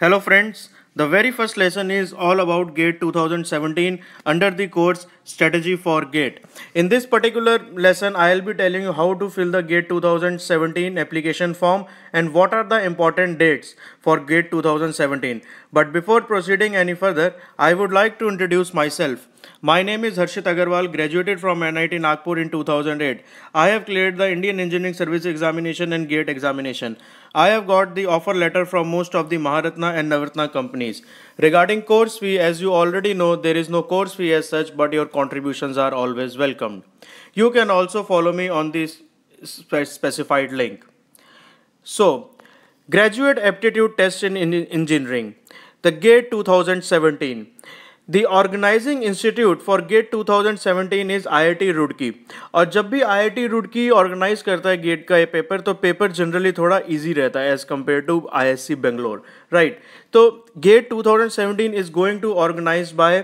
Hello friends, the very first lesson is all about GATE 2017 under the course Strategy for GATE. In this particular lesson, I will be telling you how to fill the GATE 2017 application form and what are the important dates for GATE 2017. But before proceeding any further, I would like to introduce myself. My name is Harshit Agarwal, graduated from NIT Nagpur in 2008. I have cleared the Indian Engineering Service Examination and GATE examination. I have got the offer letter from most of the Maharatna and Navratna companies. Regarding course fee, as you already know, there is no course fee as such, but your contributions are always welcomed. You can also follow me on this specified link. So, Graduate Aptitude Test in Engineering, the GATE 2017. The Organizing Institute for GATE 2017 is IIT Roorkee और जब भी IIT Roorkee organise करता है gate का ये paper तो paper generally थोड़ा easy रहता है as compare to ISC Bangalore right. तो GATE 2017 is going to organise by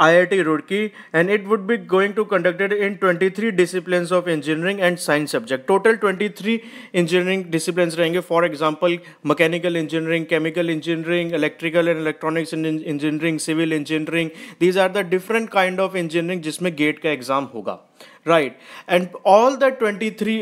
IIT Roorkee and it would be going to conducted in 23 disciplines of engineering and science subject. Total 23 engineering disciplines रहेंगे. For example, mechanical engineering, chemical engineering, electrical and electronics engineering, civil engineering. These are the different kind of engineering जिसमें GATE का exam होगा. Right. And all the 23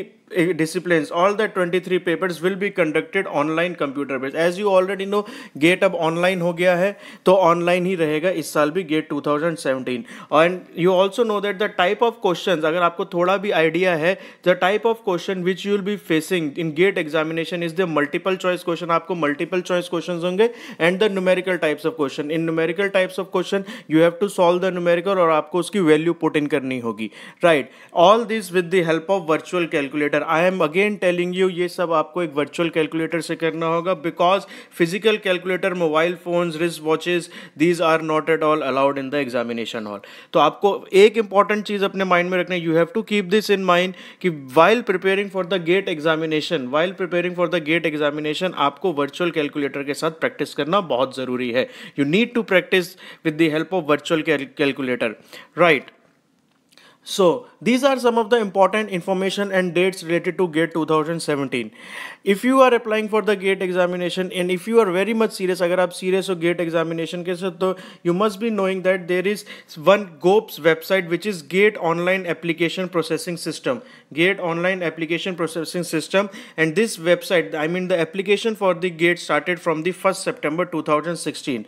disciplines, all the 23 papers will be conducted online computer based. As you already know, GATE अब online हो गया है तो online ही रहेगा इस साल भी GATE 2017. And you also know that the type of questions, अगर आपको थोड़ा भी idea है, the type of question which you will be facing in GATE examination is the multiple choice question. आपको multiple choice questions होंगे and the numerical types of question. In numerical types of question you have to solve the numerical और आपको उसकी value put in करनी होगी. Right. All this with the help of virtual calculator. I am again telling you ये सब आपको एक virtual calculator से करना होगा because physical calculator, mobile phones, wrist watches, these are not at all allowed in the examination hall. तो आपको एक important चीज अपने mind में रखना है. You have to keep this in mind कि while preparing for the GATE examination, आपको virtual calculator के साथ practice करना बहुत जरूरी है. You need to practice with the help of virtual calculator, right? So, these are some of the important information and dates related to GATE 2017. If you are applying for the GATE examination and if you are very much serious, अगर आप serious हो GATE examination के साथ तो you must be knowing that there is one GOPS website which is GATE Online Application Processing System. GATE Online Application Processing System, and this website, I mean the application for the GATE started from the 1st September 2016.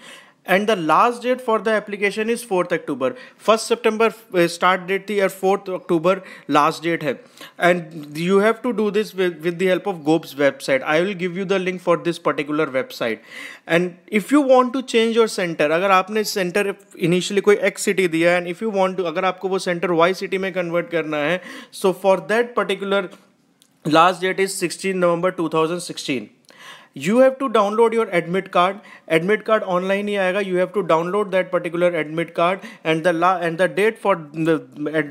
And the last date for the application is 4th October. 1st September start date थी और 4th October last date है. And you have to do this with the help of GOPS website. I will give you the link for this particular website. And if you want to change your center, अगर आपने center initially कोई X city दिया and if you want to, अगर आपको वो center Y city में convert करना है, so for that particular last date is 16 November 2016. You have to download your admit card. Admit card online ही आएगा. You have to download that particular admit card and the date for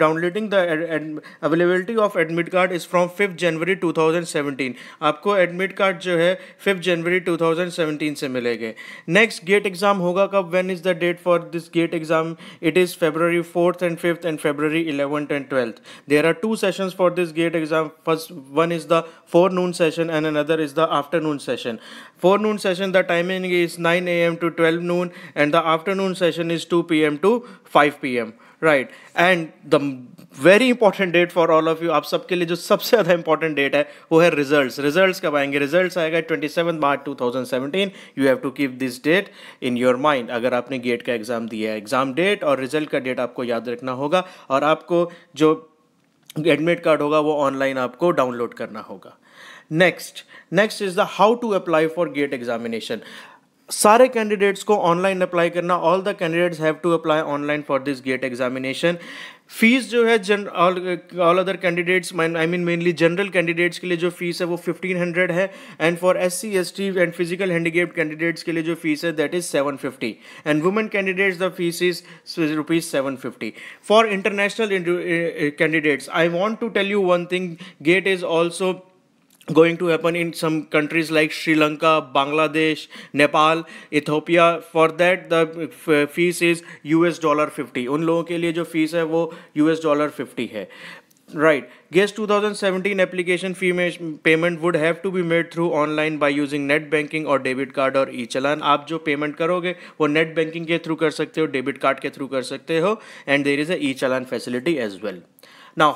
downloading the availability of admit card is from 5th January 2017. आपको admit card जो है 5th January 2017 से मिलेंगे. Next GATE exam होगा कब? When is the date for this GATE exam? It is February 4th and 5th and February 11th and 12th. There are two sessions for this GATE exam. First one is the forenoon session and another is the afternoon session. Forenoon session, the timing is 9 a.m. to 12 noon and the afternoon session is 2 p.m. to 5 p.m. Right. And the very important date for all of you, आप सबके लिए जो सबसे ज़्यादा important date है वो है results कब आएंगे? Results आएगा 27 March 2017. You have to keep this date in your mind. अगर आपने GATE का एग्जाम दिया है, एग्जाम डेट और रिजल्ट का डेट आपको याद रखना होगा और आपको जो एडमिट कार्ड होगा वो ऑनलाइन आपको डाउनलोड करना होगा. Next is the how to apply for GATE examination. सारे कैंडिडेट्स को ऑनलाइन अप्लाई करना. All the candidates have to apply online for this GATE examination. Fees जो है all other candidates I mean mainly general candidates के लिए जो fees है वो 1500 है and for SC ST and physical handicapped candidates के लिए जो फीस है that is 750 and women candidates the fees is ₹750. For international candidates I want to tell you one thing. GATE is also going to happen in some countries like Sri Lanka, Bangladesh, Nepal, Ethiopia. For that the fees is $50. उन लोगों के लिए जो fees है वो $50 है. Right. GATE 2017 application fee payment would have to be made through online by using net banking or debit card और ई चलान. आप जो पेमेंट करोगे वो नेट बैंकिंग के थ्रू कर सकते हो, डेबिट कार्ड के थ्रू कर सकते हो, and there is a e challan facility as well. Now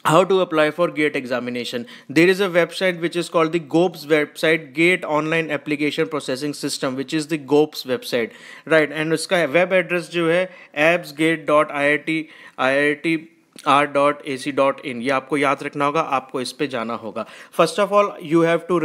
how to apply for GATE examination. There is a website which is called the GOPS website, GATE Online Application Processing System, which is the GOPS website, right? And उसका web address जो है appsgate.iitr.ac.in, ये आपको याद रखना होगा, आपको इस पे जाना होगा. First of all you have to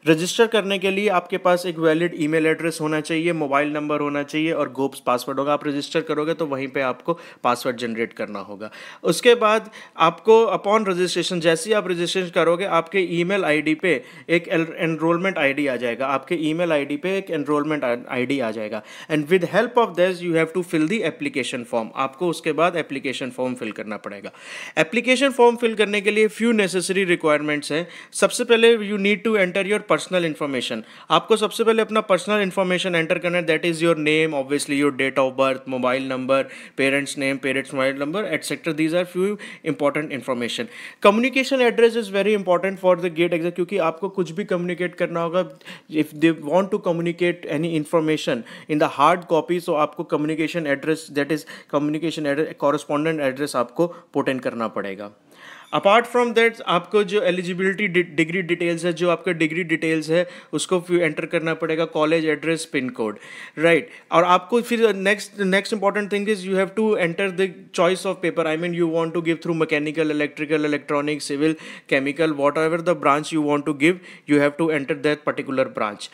register करने के लिए आपके पास एक वैलिड ईमेल एड्रेस होना चाहिए, मोबाइल नंबर होना चाहिए और गोप्स पासवर्ड होगा. आप रजिस्टर करोगे तो वहीं पे आपको पासवर्ड जनरेट करना होगा. उसके बाद आपको अपॉन रजिस्ट्रेशन, जैसे ही आप रजिस्ट्रेशन करोगे आपके ईमेल आईडी पे एक एनरोलमेंट आईडी आ जाएगा, आपके ईमेल आईडी पे एक एनरोलमेंट आईडी आ जाएगा. And with help of this you have to fill the application form. आपको उसके बाद एप्लीकेशन फॉर्म फिल करना पड़ेगा. एप्लीकेशन फॉर्म फिल करने के लिए फ्यू नेसेसरी रिक्वायरमेंट्स हैं. सबसे पहले you need to enter your personal information. आपको सबसे पहले अपना पर्सनल इन्फॉर्मेशन एंटर करना है. That is your name, obviously your date of birth, mobile number, parents name, parents mobile number, etcetera. These are few important information. Communication address is very important for the GATE exam, क्योंकि आपको कुछ भी communicate करना होगा. If they want to communicate any information in the hard copy, सो आपको communication address, that is communication address, correspondent address आपको put in करना पड़ेगा. अपार्ट फ्रॉम दैट आपको जो एलिजिबिलिटी डिग्री डिटेल्स है, जो आपका डिग्री डिटेल्स है उसको एंटर करना पड़ेगा, college address, pin code, right. और आपको फिर next important thing is you have to enter the choice of paper. I mean you want to give through mechanical, electrical, electronic, civil, chemical, whatever the branch you want to give, you have to enter that particular branch.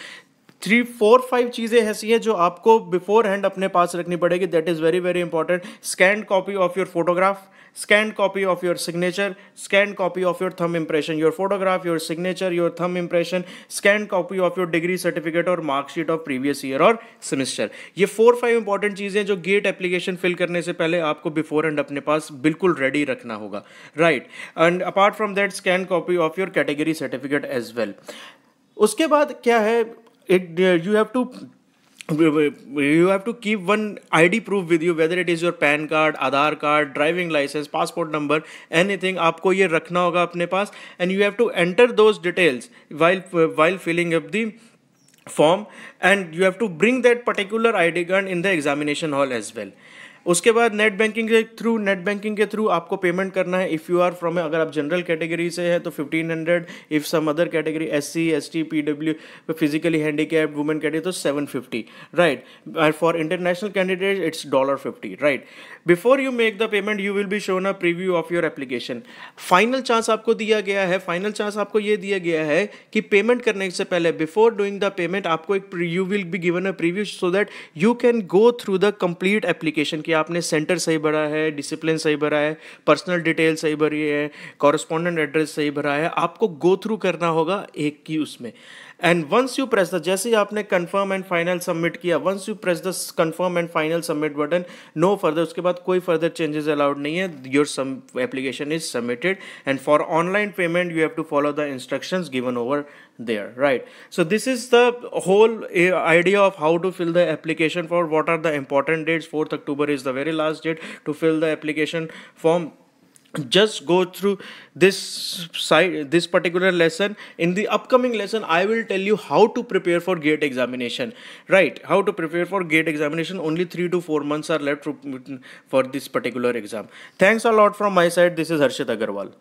3, 4, 5 चीज़ें ऐसी हैं जो आपको before hand अपने पास रखनी पड़ेगी. That is very very important. Scanned copy of your photograph, scanned copy of your signature, scanned copy of your thumb impression, your photograph, your signature, your thumb impression, scanned copy of your degree certificate और marksheet of previous year और semester. ये 4-5 important चीज़ें जो gate application fill करने से पहले आपको before and अपने पास बिल्कुल रेडी रखना होगा, right. And apart from that scan copy of your category certificate as well. उसके बाद क्या है, you have to keep one ID proof with you, whether it is your PAN card, Aadhaar card, driving license, passport number, anything. आपको ये रखना होगा अपने पास. And you have to enter those details while filling up the form, and you have to bring that particular ID card in the examination hall as well. उसके बाद net banking के through आपको payment करना है. If you are from, अगर आप general category से है तो 1500, if some other category SC, ST, PW, physically handicapped, women category तो 750, right. For international candidate it's $50, right. Before you make the payment you will be shown a preview of your application. Final chance आपको दिया गया है, final chance आपको ये दिया गया है कि पेमेंट करने से पहले, बिफोर डूइंग द पेमेंट, आपको एक you will be given a preview so that you can go through the complete application कि आपने सेंटर सही भरा है, डिसिप्लिन सही भरा है, पर्सनल डिटेल सही भरी है, कॉरेस्पॉन्डेंट एड्रेस सही भरा है. आपको गो थ्रू करना होगा एक की उसमें. And once you press the, जैसे ही आपने कंफर्म एंड फाइनल सबमिट किया, once you press the confirm and final submit button, no further, उसके बाद कोई फर्दर चेंजेस अलाउड नहीं है. Your application is submitted and for online payment you have to follow the instructions given over there, right. So this is the whole idea of how to fill the application for what are the important dates. 4th October is the very last date to fill the application form. Just go through this particular lesson. In the upcoming lesson I will tell you how to prepare for GATE examination, right. How to prepare for GATE examination. Only 3 to 4 months are left for this particular exam. Thanks a lot from my side. This is Harshit Agarwal.